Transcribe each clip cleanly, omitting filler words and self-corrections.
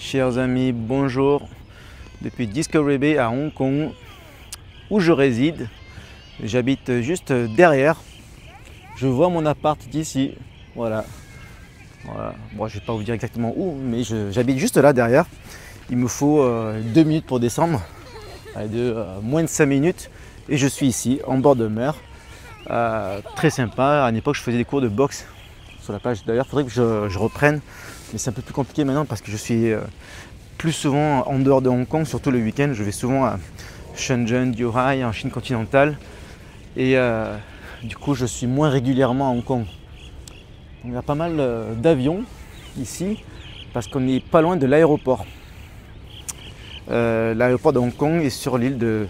Chers amis, bonjour. Depuis Discovery Bay à Hong Kong, où je réside, j'habite juste derrière. Je vois mon appart d'ici. Voilà. Bon, je ne vais pas vous dire exactement où, mais j'habite juste là derrière. Il me faut 2 minutes pour descendre, moins de 5 minutes, et je suis ici, en bord de mer. Très sympa. À une époque, je faisais des cours de boxe sur la plage. D'ailleurs, il faudrait que je reprenne. Mais c'est un peu plus compliqué maintenant parce que je suis plus souvent en dehors de Hong Kong, surtout le week-end. Je vais souvent à Shenzhen, Zhuhai, en Chine continentale. Et du coup, je suis moins régulièrement à Hong Kong. Donc, il y a pas mal d'avions ici parce qu'on n'est pas loin de l'aéroport. L'aéroport de Hong Kong est sur l'île de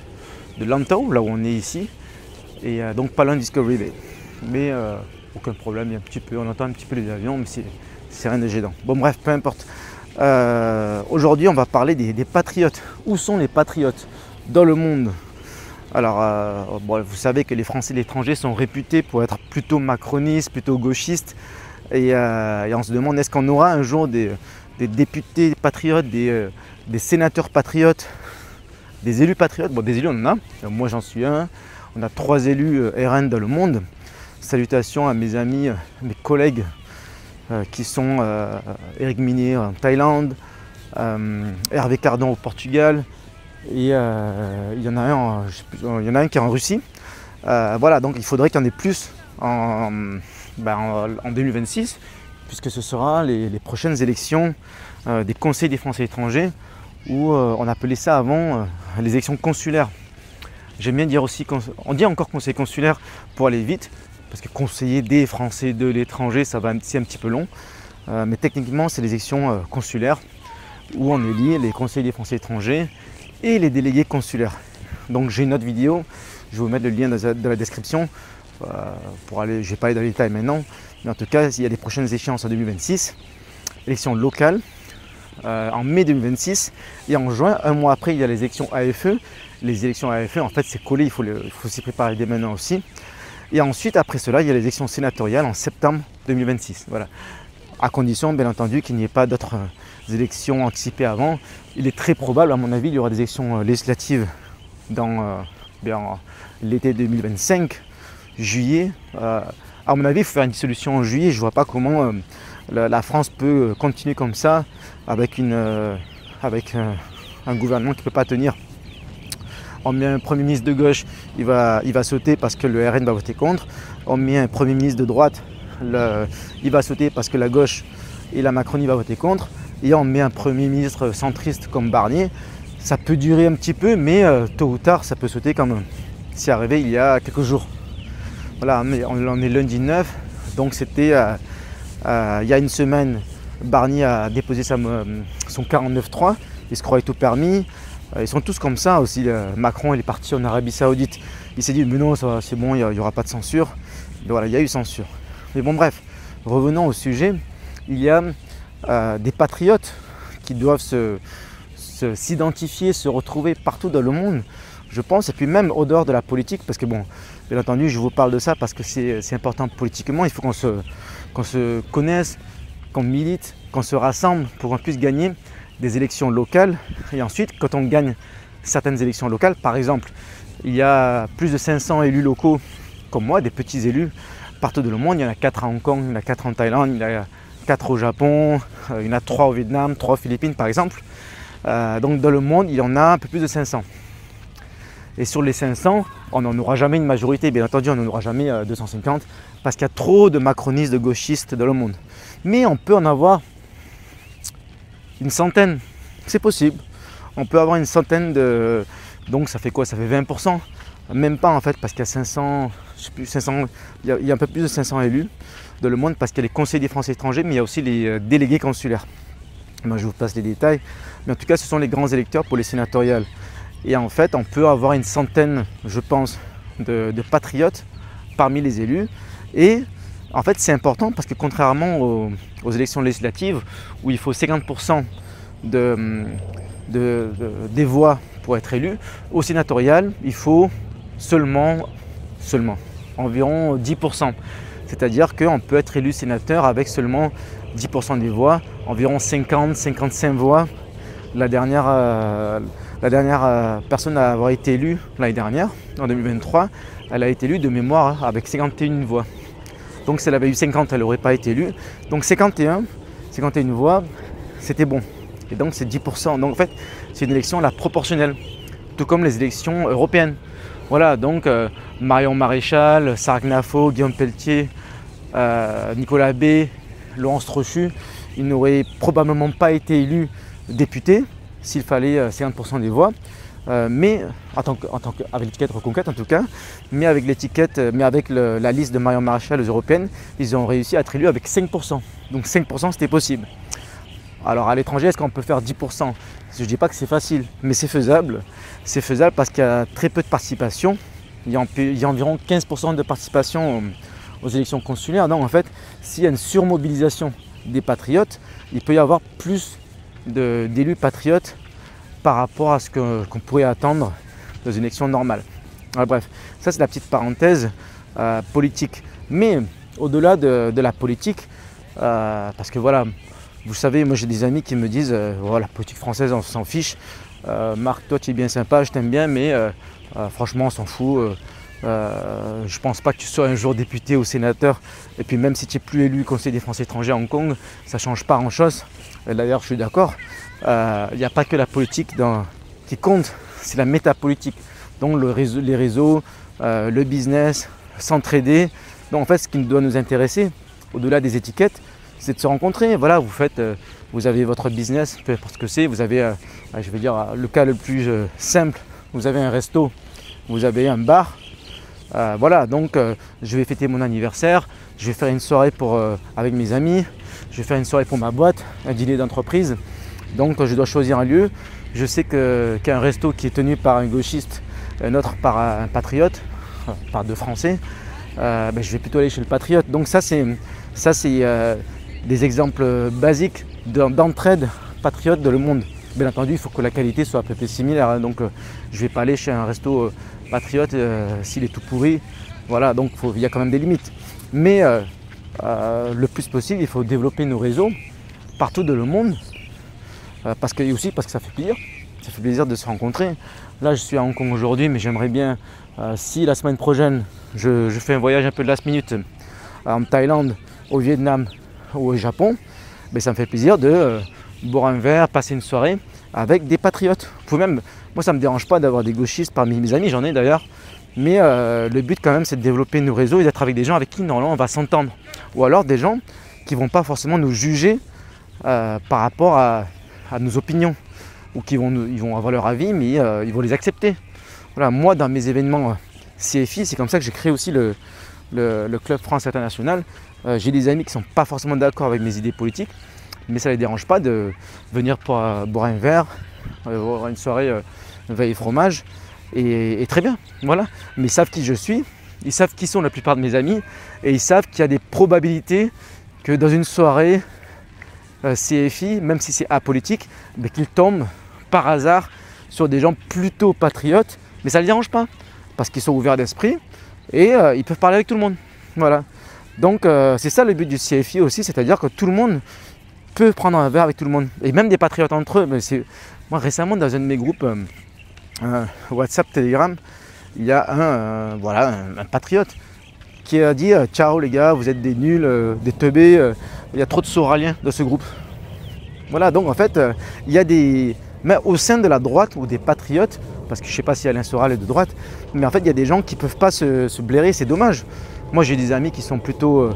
Lantau, là où on est ici. Et donc pas loin de Discovery Bay. Mais aucun problème, il y a un petit peu, on entend un petit peu les avions, mais c'est rien de gênant. Bon bref, peu importe. Aujourd'hui, on va parler des patriotes. Où sont les patriotes dans le monde? Alors, bon, vous savez que les Français de l'étranger sont réputés pour être plutôt macronistes, plutôt gauchistes. Et on se demande, est-ce qu'on aura un jour des députés patriotes, des sénateurs patriotes, des élus patriotes? Bon, des élus, on en a. Moi, j'en suis un. On a 3 élus RN dans le monde. Salutations à mes amis, mes collègues qui sont Éric Minier en Thaïlande, Hervé Cardon au Portugal, et il y en a un qui est en Russie. Voilà, donc il faudrait qu'il y en ait plus en 2026, puisque ce sera les prochaines élections des conseils des Français étrangers, où on appelait ça avant les élections consulaires. J'aime bien dire aussi, on dit encore conseil consulaire pour aller vite, parce que conseiller des Français de l'étranger, c'est un petit peu long. Mais techniquement, c'est les élections consulaires où on élit les conseillers des Français étrangers et les délégués consulaires. Donc j'ai une autre vidéo, je vais vous mettre le lien dans la description. Je ne vais pas aller dans les détails maintenant, mais en tout cas, il y a les prochaines échéances en 2026. Élections locales en mai 2026 et en juin, un mois après, il y a les élections AFE. Les élections AFE, en fait, c'est collé, il faut s'y préparer dès maintenant aussi. Et ensuite, après cela, il y a les élections sénatoriales en septembre 2026. Voilà. À condition, bien entendu, qu'il n'y ait pas d'autres élections anticipées avant. Il est très probable, à mon avis, il y aura des élections législatives dans l'été 2025, juillet. À mon avis, il faut faire une dissolution en juillet. Je ne vois pas comment la France peut continuer comme ça avec un gouvernement qui ne peut pas tenir. On met un Premier ministre de gauche, il va sauter parce que le RN va voter contre. On met un Premier ministre de droite, il va sauter parce que la gauche et la Macronie va voter contre. Et on met un Premier ministre centriste comme Barnier. Ça peut durer un petit peu, mais tôt ou tard, ça peut sauter quand même. C'est arrivé il y a quelques jours. Voilà, on est lundi 9, donc c'était il y a une semaine, Barnier a déposé son 49.3, il se croyait tout permis. Ils sont tous comme ça aussi. Macron, il est parti en Arabie Saoudite. Il s'est dit, mais non, c'est bon, il n'y aura pas de censure. Et voilà, il y a eu censure. Mais bon, bref, revenons au sujet. Il y a des patriotes qui doivent s'identifier, se retrouver partout dans le monde, je pense, et puis même au dehors de la politique, parce que bon, bien entendu, je vous parle de ça parce que c'est important politiquement. Il faut qu'on se connaisse, qu'on milite, qu'on se rassemble pour qu'on puisse gagner des élections locales. Et ensuite, quand on gagne certaines élections locales, par exemple, il y a plus de 500 élus locaux comme moi, des petits élus partout dans le monde. Il y en a 4 à Hong Kong, il y en a 4 en Thaïlande, il y en a 4 au Japon, il y en a 3 au Vietnam, 3 aux Philippines par exemple. Donc dans le monde, il y en a un peu plus de 500. Et sur les 500, on n'en aura jamais une majorité. Bien entendu, on n'en aura jamais 250 parce qu'il y a trop de macronistes, de gauchistes dans le monde. Mais on peut en avoir une centaine, c'est possible. On peut avoir une centaine de... Donc ça fait quoi? Ça fait 20%. Même pas en fait, parce qu'il y a 500, je sais plus, 500, il y a un peu plus de 500 élus dans le monde parce qu'il y a les conseillers des Français étrangers, mais il y a aussi les délégués consulaires. Moi je vous passe les détails. Mais en tout cas, ce sont les grands électeurs pour les sénatoriales. Et en fait, on peut avoir une centaine, je pense, de patriotes parmi les élus. Et en fait, c'est important parce que contrairement aux élections législatives où il faut 50% des voix pour être élu, au sénatorial, il faut seulement environ 10%. C'est-à-dire qu'on peut être élu sénateur avec seulement 10% des voix, environ 50-55 voix. La dernière personne à avoir été élue l'année dernière, en 2023, elle a été élue de mémoire avec 51 voix. Donc si elle avait eu 50, elle n'aurait pas été élue. Donc 51 voix, c'était bon. Et donc c'est 10%. Donc en fait, c'est une élection la proportionnelle, tout comme les élections européennes. Voilà, donc Marion Maréchal, Sarah Knafo, Guillaume Pelletier, Nicolas B, Laurence Trochu, ils n'auraient probablement pas été élus députés s'il fallait 50% des voix, mais avec l'étiquette Reconquête en tout cas, mais avec la liste de Marion Maréchal aux européennes, ils ont réussi à être élus avec 5%. Donc 5% c'était possible. Alors à l'étranger, est-ce qu'on peut faire 10%? Je ne dis pas que c'est facile, mais c'est faisable. C'est faisable parce qu'il y a très peu de participation. Il y a environ 15% de participation aux élections consulaires. Donc en fait, s'il y a une surmobilisation des patriotes, il peut y avoir plus d'élus patriotes par rapport à ce qu'on pourrait attendre dans une élection normale. Alors, bref, ça c'est la petite parenthèse politique. Mais au-delà de la politique, parce que voilà, vous savez, moi j'ai des amis qui me disent voilà, la politique française on s'en fiche. Marc, toi tu es bien sympa, je t'aime bien, mais franchement on s'en fout. Je pense pas que tu sois un jour député ou sénateur. Et puis même si tu n'es plus élu conseiller des Français étrangers à Hong Kong, ça ne change pas grand chose. D'ailleurs je suis d'accord. Il n'y a pas que la politique qui compte, c'est la métapolitique. Donc les réseaux, le business, s'entraider. Donc en fait ce qui doit nous intéresser, au-delà des étiquettes, c'est de se rencontrer. Voilà, vous avez votre business, peu importe ce que c'est, vous avez, je vais dire le cas le plus simple, vous avez un resto, vous avez un bar. Voilà, donc je vais fêter mon anniversaire, je vais faire une soirée avec mes amis, je vais faire une soirée pour ma boîte, un dîner d'entreprise. Donc je dois choisir un lieu. Je sais qu'un resto qui est tenu par un gauchiste, un autre par un patriote, par deux Français, je vais plutôt aller chez le patriote. Donc ça c'est des exemples basiques d'entraide patriote dans le monde. Bien entendu, il faut que la qualité soit à peu près similaire. Hein. Donc je ne vais pas aller chez un resto patriote s'il est tout pourri. Voilà, donc il y a quand même des limites. Mais le plus possible, il faut développer nos réseaux partout dans le monde. Parce que ça fait plaisir. Ça fait plaisir de se rencontrer. Là, je suis à Hong Kong aujourd'hui, mais j'aimerais bien, si la semaine prochaine, je fais un voyage un peu de last minute en Thaïlande, au Vietnam ou au Japon, ça me fait plaisir de boire un verre, passer une soirée avec des patriotes. Moi, ça ne me dérange pas d'avoir des gauchistes parmi mes amis, j'en ai d'ailleurs. Mais le but quand même, c'est de développer nos réseaux et d'être avec des gens avec qui normalement on va s'entendre. Ou alors des gens qui ne vont pas forcément nous juger par rapport à nos opinions. Ou ils vont avoir leur avis, mais ils vont les accepter. Voilà, moi, dans mes événements CFI, c'est comme ça que j'ai créé aussi le Club France International. J'ai des amis qui ne sont pas forcément d'accord avec mes idées politiques, mais ça ne les dérange pas de venir pour boire un verre, avoir une soirée veille fromage, et très bien, voilà. Mais ils savent qui je suis, ils savent qui sont la plupart de mes amis, et ils savent qu'il y a des probabilités que dans une soirée CFI, même si c'est apolitique, qu'ils tombent par hasard sur des gens plutôt patriotes, mais ça ne les dérange pas, parce qu'ils sont ouverts d'esprit, et ils peuvent parler avec tout le monde, voilà. Donc c'est ça le but du CFI aussi, c'est-à-dire que tout le monde peut prendre un verre avec tout le monde, et même des patriotes entre eux. Mais moi récemment dans un de mes groupes WhatsApp, Telegram, il y a un patriote qui a dit ciao les gars, vous êtes des nuls, des teubés, il y a trop de Soraliens dans ce groupe. Voilà, donc en fait il y a mais au sein de la droite ou des patriotes, parce que je ne sais pas si Alain Soral est de droite, mais en fait il y a des gens qui ne peuvent pas se blairer, c'est dommage. Moi j'ai des amis qui sont plutôt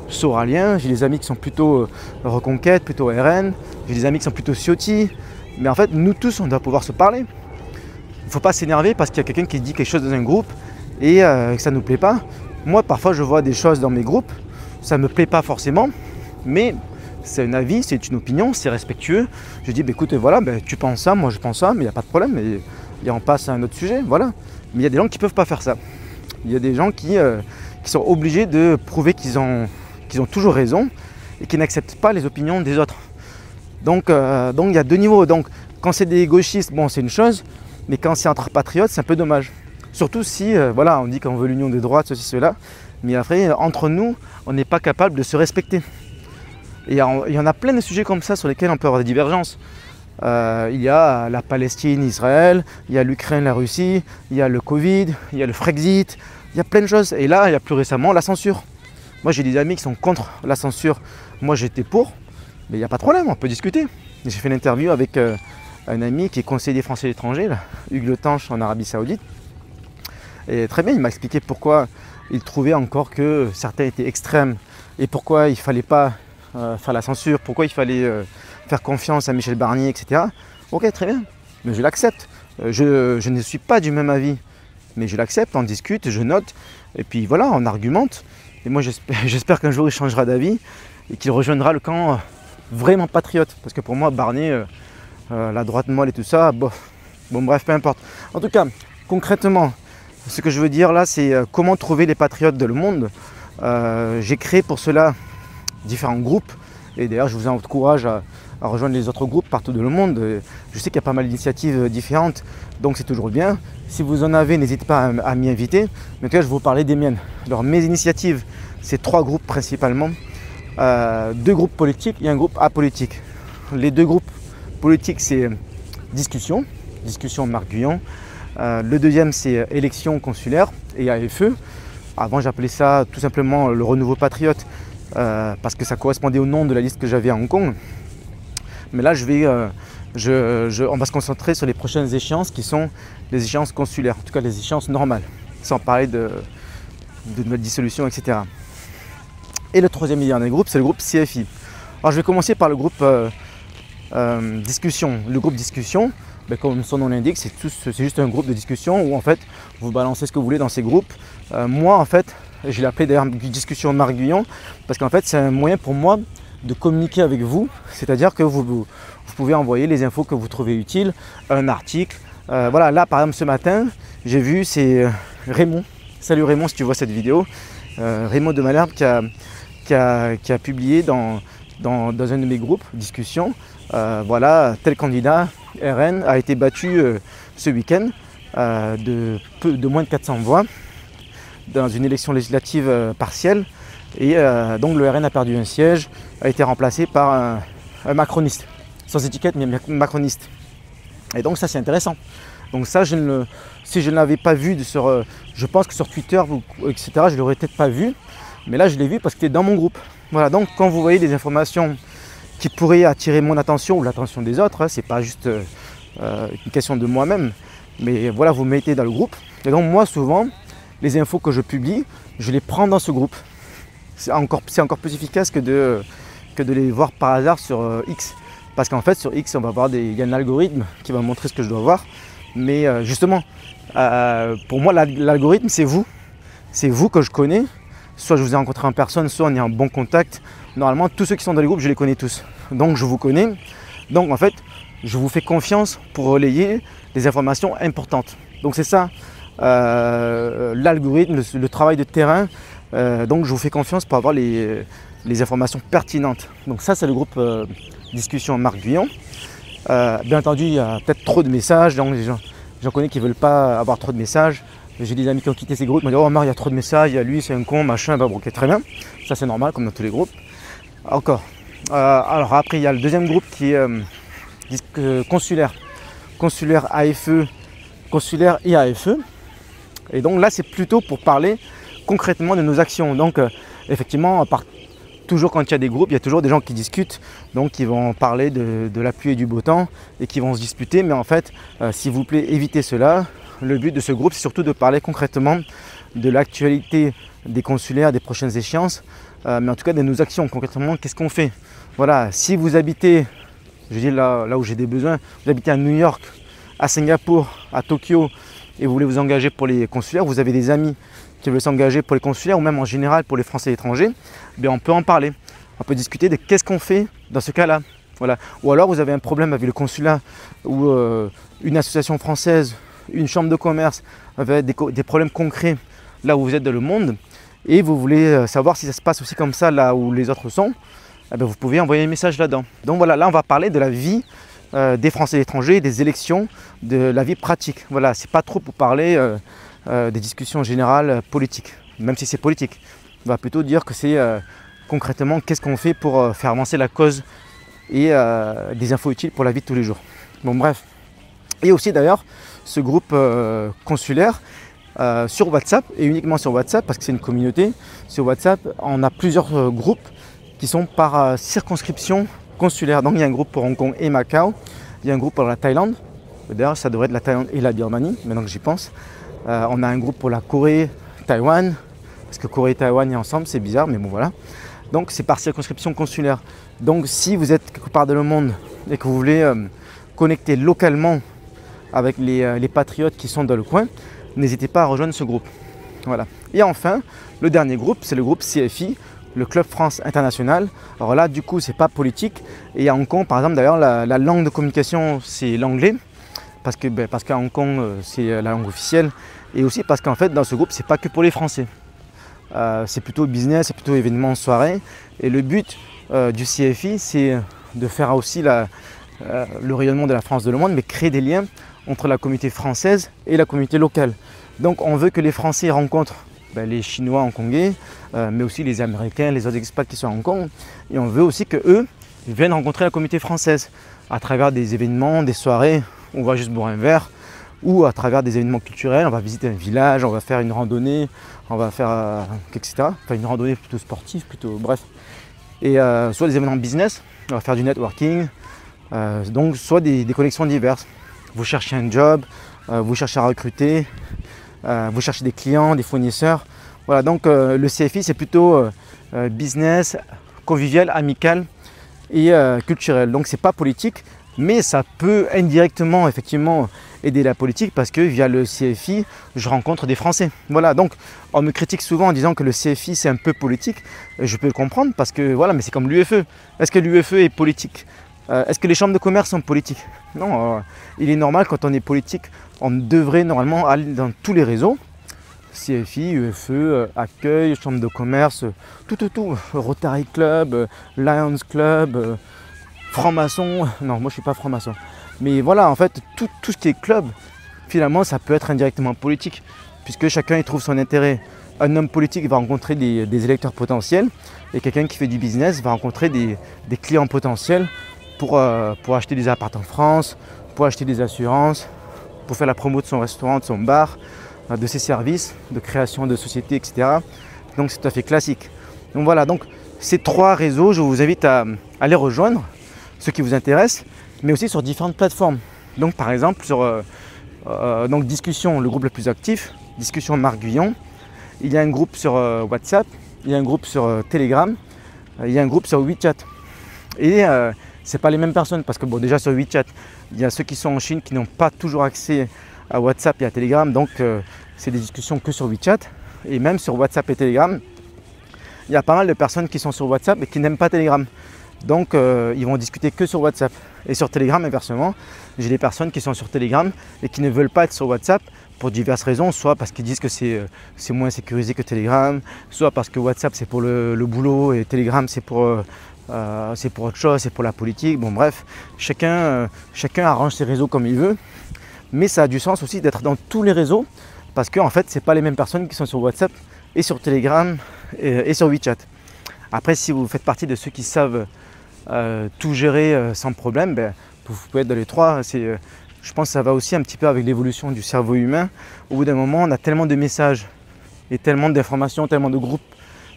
Soraliens, j'ai des amis qui sont plutôt Reconquête, plutôt RN, j'ai des amis qui sont plutôt Ciotti, mais en fait nous tous on doit pouvoir se parler. Il ne faut pas s'énerver parce qu'il y a quelqu'un qui dit quelque chose dans un groupe et que ça ne nous plaît pas. Moi parfois je vois des choses dans mes groupes, ça ne me plaît pas forcément, mais c'est un avis, c'est une opinion, c'est respectueux. Je dis écoute voilà, tu penses ça, moi je pense ça, mais il n'y a pas de problème, et on passe à un autre sujet, voilà. Mais il y a des gens qui ne peuvent pas faire ça. Il y a des gens qui sont obligés de prouver qu'ils ont toujours raison et qui n'acceptent pas les opinions des autres. Donc il y a deux niveaux. Donc quand c'est des gauchistes, bon c'est une chose, mais quand c'est entre patriotes, c'est un peu dommage. Surtout si on dit qu'on veut l'union des droites, ceci, cela, Mais après, entre nous, on n'est pas capable de se respecter. Et il y en a plein de sujets comme ça sur lesquels on peut avoir des divergences. Il y a la Palestine, Israël, il y a l'Ukraine, la Russie, il y a le Covid, il y a le Frexit, il y a plein de choses. Et là, il y a plus récemment la censure. Moi, j'ai des amis qui sont contre la censure. Moi, j'étais pour, mais il n'y a pas de problème, on peut discuter. J'ai fait une interview avec un ami qui est conseiller des Français à l'étranger, Hugues Le Tanche en Arabie Saoudite. Et très bien, il m'a expliqué pourquoi il trouvait encore que certains étaient extrêmes et pourquoi il ne fallait pas faire la censure, pourquoi il fallait faire confiance à Michel Barnier, etc. Ok, très bien, mais je l'accepte. Je ne suis pas du même avis, mais je l'accepte, on discute, je note, et puis voilà, on argumente. Et moi, j'espère qu'un jour, il changera d'avis et qu'il rejoindra le camp vraiment patriote. Parce que pour moi, Barnier, la droite molle et tout ça, bon, bref, peu importe. En tout cas, concrètement, ce que je veux dire là, c'est comment trouver les patriotes dans le monde. J'ai créé pour cela différents groupes. Et d'ailleurs, je vous encourage à rejoindre les autres groupes partout dans le monde. Je sais qu'il y a pas mal d'initiatives différentes, donc c'est toujours bien. Si vous en avez, n'hésitez pas à m'y inviter. Mais en tout cas, je vais vous parler des miennes. Alors, mes initiatives, c'est 3 groupes principalement. 2 groupes politiques et un groupe apolitique. Les 2 groupes politiques, c'est Discussion Marc Guyon. Le deuxième, c'est Élections consulaires et AFE. Avant, j'appelais ça tout simplement le renouveau patriote parce que ça correspondait au nom de la liste que j'avais à Hong Kong. Mais là, on va se concentrer sur les prochaines échéances qui sont les échéances consulaires, en tout cas les échéances normales, sans parler de notre dissolution, etc. Et le troisième et dernier groupe, c'est le groupe CFI. Alors, je vais commencer par le groupe discussion. Le groupe discussion, comme son nom l'indique, c'est juste un groupe de discussion où en fait vous balancez ce que vous voulez dans ces groupes. Moi, en fait, je l'ai appelé d'ailleurs discussion Marc Guyon parce qu'en fait, c'est un moyen pour moi de communiquer avec vous, c'est-à-dire que vous pouvez envoyer les infos que vous trouvez utiles, un article. Voilà, là par exemple ce matin, j'ai vu, c'est Raymond. Salut Raymond si tu vois cette vidéo. Raymond de Malherbe qui a publié dans un de mes groupes, discussion. Voilà, tel candidat RN a été battu ce week-end de moins de 400 voix dans une élection législative partielle. Et donc le RN a perdu un siège, a été remplacé par un macroniste, sans étiquette mais macroniste. Et donc ça c'est intéressant. Donc ça, si je ne l'avais pas vu, je pense que sur Twitter, etc., je ne l'aurais peut-être pas vu. Mais là je l'ai vu parce que c'était dans mon groupe. Voilà, donc quand vous voyez des informations qui pourraient attirer mon attention ou l'attention des autres, c'est pas juste une question de moi-même. Mais voilà, vous me mettez dans le groupe. Et donc moi souvent, les infos que je publie, je les prends dans ce groupe. C'est encore plus efficace que de les voir par hasard sur X. Parce qu'en fait sur X, il y a un algorithme qui va montrer ce que je dois voir. Mais justement, pour moi l'algorithme c'est vous. C'est vous que je connais. Soit je vous ai rencontré en personne, soit on est en bon contact. Normalement, tous ceux qui sont dans les groupes, je les connais tous. Donc je vous connais. Donc en fait, je vous fais confiance pour relayer des informations importantes. Donc c'est ça l'algorithme, le travail de terrain. Donc je vous fais confiance pour avoir les informations pertinentes. Donc ça c'est le groupe discussion Marc Guyon. Bien entendu il y a peut-être trop de messages, donc j'en connais qui ne veulent pas avoir trop de messages. J'ai des amis qui ont quitté ces groupes, ils m'ont dit oh Marc il y a trop de messages, il y a lui c'est un con, machin, bon ok très bien. Ça c'est normal comme dans tous les groupes. Encore. Alors après il y a le deuxième groupe qui est consulaire. Consulaire AFE, consulaire et AFE. Et donc là c'est plutôt pour parler concrètement de nos actions. Donc effectivement, toujours quand il y a des groupes, il y a toujours des gens qui discutent, donc qui vont parler de la pluie et du beau temps et qui vont se disputer. Mais en fait, s'il vous plaît, évitez cela. Le but de ce groupe, c'est surtout de parler concrètement de l'actualité des consulaires, des prochaines échéances, mais en tout cas de nos actions. Concrètement, qu'est-ce qu'on fait? Voilà, si vous habitez, je dis là où j'ai des besoins, vous habitez à New York, à Singapour, à Tokyo, et vous voulez vous engager pour les consulaires, vous avez des amis qui veulent s'engager pour les consulaires ou même en général pour les Français étrangers, bien on peut en parler. On peut discuter de qu'est-ce qu'on fait dans ce cas-là. Voilà. Ou alors vous avez un problème avec le consulat ou une association française, une chambre de commerce, avec des problèmes concrets là où vous êtes dans le monde et vous voulez savoir si ça se passe aussi comme ça là où les autres sont, eh bien, vous pouvez envoyer un message là-dedans. Donc voilà, là on va parler de la vie des Français étrangers, des élections, de la vie pratique. Voilà, c'est pas trop pour parler des discussions générales politiques. même si c'est politique. On va plutôt dire que c'est concrètement qu'est-ce qu'on fait pour faire avancer la cause et des infos utiles pour la vie de tous les jours. Bon bref. Et aussi d'ailleurs ce groupe consulaire sur WhatsApp, et uniquement sur WhatsApp parce que c'est une communauté. Sur WhatsApp, on a plusieurs groupes qui sont par circonscription consulaire. Donc il y a un groupe pour Hong Kong et Macao, il y a un groupe pour la Thaïlande, d'ailleurs ça devrait être la Thaïlande et la Birmanie, maintenant que j'y pense. On a un groupe pour la Corée, Taïwan, parce que Corée et Taïwan y ensemble, c'est bizarre, mais bon voilà. Donc c'est par circonscription consulaire. Donc si vous êtes quelque part dans le monde et que vous voulez connecter localement avec les patriotes qui sont dans le coin, n'hésitez pas à rejoindre ce groupe. Voilà. Et enfin, le dernier groupe, c'est le groupe CFI, le Club France International. Alors là, du coup, c'est pas politique. Et à Hong Kong, par exemple, d'ailleurs, la langue de communication, c'est l'anglais. Parce qu'à Hong Kong, c'est la langue officielle. Et aussi parce qu'en fait, dans ce groupe, c'est pas que pour les Français. C'est plutôt business, c'est plutôt événement, soirée. Et le but du CFI, c'est de faire aussi le rayonnement de la France dans le monde, mais créer des liens entre la communauté française et la communauté locale. Donc on veut que les Français rencontrent les Chinois hongkongais, mais aussi les Américains, les autres expats qui sont à Hong Kong. Et on veut aussi qu'eux viennent rencontrer la communauté française à travers des événements, des soirées, où on va juste boire un verre, ou à travers des événements culturels, on va visiter un village, on va faire une randonnée, on va faire etc. Enfin une randonnée plutôt sportive, plutôt bref. Et soit des événements business, on va faire du networking, donc soit des connexions diverses. Vous cherchez un job, vous cherchez à recruter, vous cherchez des clients, des fournisseurs. Voilà, donc le CFI c'est plutôt business, convivial, amical et culturel. Donc c'est pas politique, mais ça peut indirectement effectivement aider la politique parce que via le CFI, je rencontre des Français. Voilà, donc on me critique souvent en disant que le CFI c'est un peu politique. Je peux le comprendre parce que voilà, mais c'est comme l'UFE. Est-ce que l'UFE est politique? Est-ce que les chambres de commerce sont politiques? Non, il est normal quand on est politique, on devrait normalement aller dans tous les réseaux. CFI, UFE, Accueil, chambre de commerce, tout. Rotary Club, Lions Club, franc-maçon. Non, moi je ne suis pas franc-maçon. Mais voilà, en fait, tout ce qui est club, finalement, ça peut être indirectement politique, puisque chacun y trouve son intérêt. Un homme politique va rencontrer des électeurs potentiels, et quelqu'un qui fait du business va rencontrer des clients potentiels pour acheter des appartements en France, pour acheter des assurances, pour faire la promo de son restaurant, de son bar, de ses services, de création de sociétés, etc. Donc c'est tout à fait classique. Donc voilà, donc ces trois réseaux, je vous invite à les rejoindre, ceux qui vous intéressent, mais aussi sur différentes plateformes. Donc par exemple sur donc Discussion, le groupe le plus actif, Discussion Marc Guyon. Il y a un groupe sur WhatsApp, il y a un groupe sur Telegram, il y a un groupe sur WeChat. Et c'est pas les mêmes personnes parce que bon, déjà sur WeChat, il y a ceux qui sont en Chine qui n'ont pas toujours accès à WhatsApp et à Telegram, donc c'est des discussions que sur WeChat. Et même sur WhatsApp et Telegram, il y a pas mal de personnes qui sont sur WhatsApp et qui n'aiment pas Telegram. Donc ils vont discuter que sur WhatsApp. Et sur Telegram, inversement, j'ai des personnes qui sont sur Telegram et qui ne veulent pas être sur WhatsApp pour diverses raisons, soit parce qu'ils disent que c'est moins sécurisé que Telegram, soit parce que WhatsApp c'est pour le boulot et Telegram c'est pour autre chose, c'est pour la politique. Bon bref, chacun arrange ses réseaux comme il veut, mais ça a du sens aussi d'être dans tous les réseaux parce que en fait c'est pas les mêmes personnes qui sont sur WhatsApp et sur Telegram et sur WeChat. Après, si vous faites partie de ceux qui savent tout gérer sans problème, vous pouvez être dans les trois. Je pense que ça va aussi un petit peu avec l'évolution du cerveau humain. Au bout d'un moment, on a tellement de messages et tellement d'informations, tellement de groupes,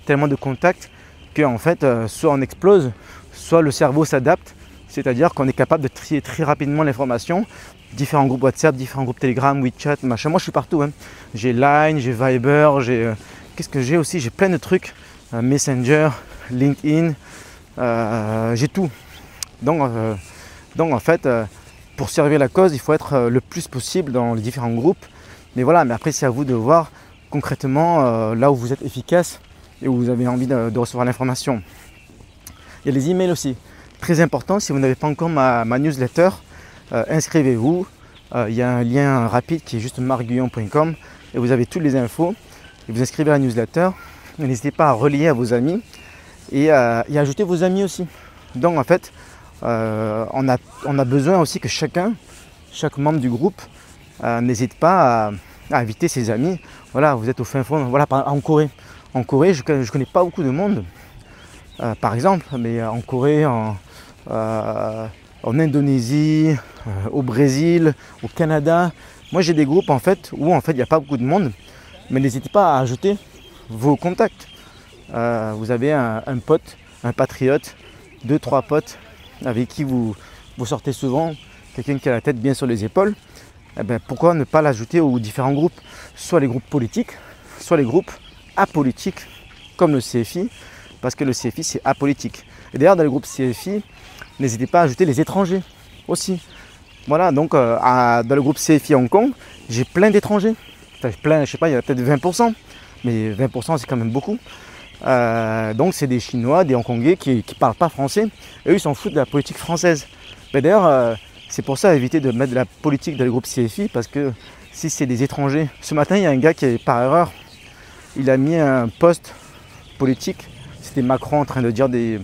tellement de contacts qu'en fait, soit on explose, soit le cerveau s'adapte. C'est-à-dire qu'on est capable de trier très rapidement l'information. Différents groupes WhatsApp, différents groupes Telegram, WeChat, machin. Moi, je suis partout. Hein. J'ai Line, j'ai Viber, j'ai... Qu'est-ce que j'ai aussi? J'ai plein de trucs. Messenger, LinkedIn, j'ai tout. Donc en fait, pour servir la cause, il faut être le plus possible dans les différents groupes. Mais voilà, mais après c'est à vous de voir concrètement là où vous êtes efficace et où vous avez envie de recevoir l'information. Il y a les emails aussi, très important. Si vous n'avez pas encore ma newsletter, inscrivez-vous. Il y a un lien rapide qui est juste marcguyon.com et vous avez toutes les infos. Et vous inscrivez à la newsletter. N'hésitez pas à relier à vos amis et ajouter vos amis aussi. Donc en fait, on a besoin aussi que chaque membre du groupe n'hésite pas à inviter ses amis. Voilà, vous êtes au fin fond, voilà, en Corée. En Corée, je ne connais pas beaucoup de monde, par exemple, mais en Corée, en Indonésie, au Brésil, au Canada. Moi, j'ai des groupes en fait où il n'y a pas beaucoup de monde, mais n'hésitez pas à ajouter vos contacts. Vous avez un pote, un patriote, 2-3 potes avec qui vous sortez souvent, quelqu'un qui a la tête bien sur les épaules. Eh bien, pourquoi ne pas l'ajouter aux différents groupes, soit les groupes politiques, soit les groupes apolitiques, comme le CFI, parce que le CFI c'est apolitique. Et d'ailleurs dans le groupe CFI, n'hésitez pas à ajouter les étrangers aussi. Voilà, donc dans le groupe CFI Hong Kong, j'ai plein d'étrangers. Plein, je sais pas, il y a peut-être 20%, mais 20% c'est quand même beaucoup. Donc c'est des Chinois, des Hongkongais qui ne parlent pas français, et eux ils s'en foutent de la politique française. Mais d'ailleurs, c'est pour ça éviter de mettre de la politique dans le groupe CFI, parce que si c'est des étrangers, ce matin il y a un gars qui par erreur, il a mis un post politique, c'était Macron en train de dire des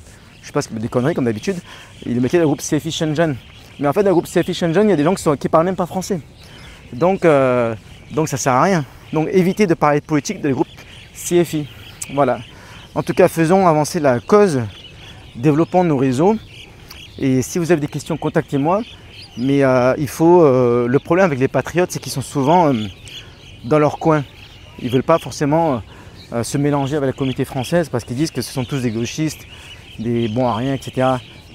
conneries comme d'habitude, il mettait dans le groupe CFI Shenzhen. Mais en fait dans le groupe CFI Shenzhen, il y a des gens qui parlent même pas français. Donc ça sert à rien. Donc évitez de parler de politique dans le groupe CFI. Voilà. En tout cas, faisons avancer la cause, développons nos réseaux. Et si vous avez des questions, contactez-moi. Mais le problème avec les patriotes, c'est qu'ils sont souvent dans leur coin. Ils ne veulent pas forcément se mélanger avec la communauté française parce qu'ils disent que ce sont tous des gauchistes, des bons à rien, etc.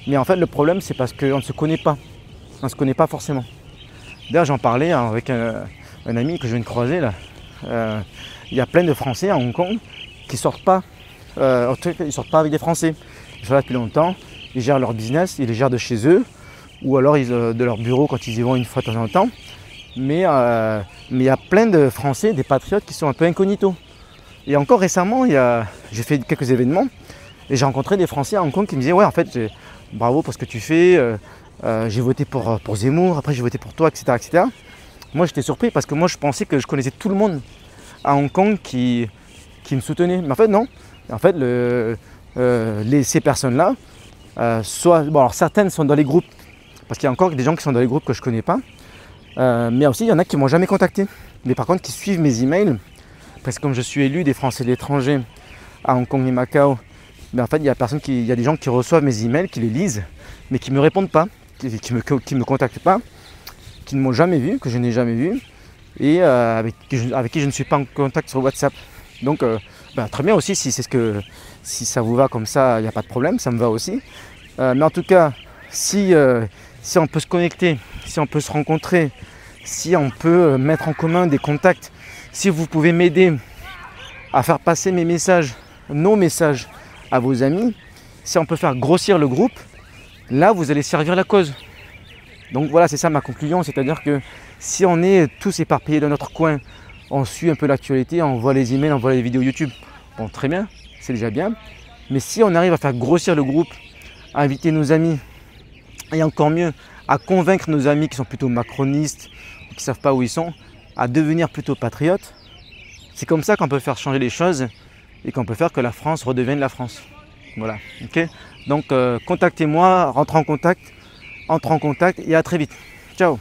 Mais en fait, le problème, c'est parce qu'on ne se connaît pas. On ne se connaît pas forcément. D'ailleurs, j'en parlais avec un ami que je viens de croiser là. Il y a plein de Français à Hong Kong qui sortent pas. Ils sortent pas avec des Français. Ils sont là depuis longtemps. Ils gèrent leur business, ils les gèrent de chez eux, ou alors de leur bureau quand ils y vont une fois de temps en temps. Mais il y a plein de Français, des patriotes qui sont un peu incognito. Et encore récemment, j'ai fait quelques événements et j'ai rencontré des Français à Hong Kong qui me disaient ouais, en fait, bravo pour ce que tu fais, j'ai voté pour Zemmour, après j'ai voté pour toi, etc., etc. Moi j'étais surpris parce que moi je pensais que je connaissais tout le monde à Hong Kong qui me soutenait. Mais en fait non. En fait ces personnes-là, alors certaines sont dans les groupes, parce qu'il y a encore des gens qui sont dans les groupes que je ne connais pas, mais aussi il y en a qui ne m'ont jamais contacté, mais par contre qui suivent mes emails, parce que comme je suis élu des Français de l'étranger à Hong Kong et Macao, mais en fait il y a des gens qui reçoivent mes emails, qui les lisent, mais qui ne me répondent pas, qui ne me contactent pas, qui ne m'ont jamais vu, que je n'ai jamais vu, et avec qui je ne suis pas en contact sur WhatsApp. Donc très bien aussi, si ça vous va comme ça, il n'y a pas de problème, ça me va aussi. Mais en tout cas, si on peut se connecter, si on peut se rencontrer, si on peut mettre en commun des contacts, si vous pouvez m'aider à faire passer nos messages à vos amis, si on peut faire grossir le groupe, là vous allez servir la cause. Donc voilà, c'est ça ma conclusion, c'est-à-dire que si on est tous éparpillés dans notre coin, on suit un peu l'actualité, on voit les emails, on voit les vidéos YouTube, bon très bien, c'est déjà bien. Mais si on arrive à faire grossir le groupe, à inviter nos amis, et encore mieux, à convaincre nos amis qui sont plutôt macronistes, qui ne savent pas où ils sont, à devenir plutôt patriotes, c'est comme ça qu'on peut faire changer les choses et qu'on peut faire que la France redevienne la France. Voilà, ok. Donc contactez-moi, entre en contact et à très vite. Ciao.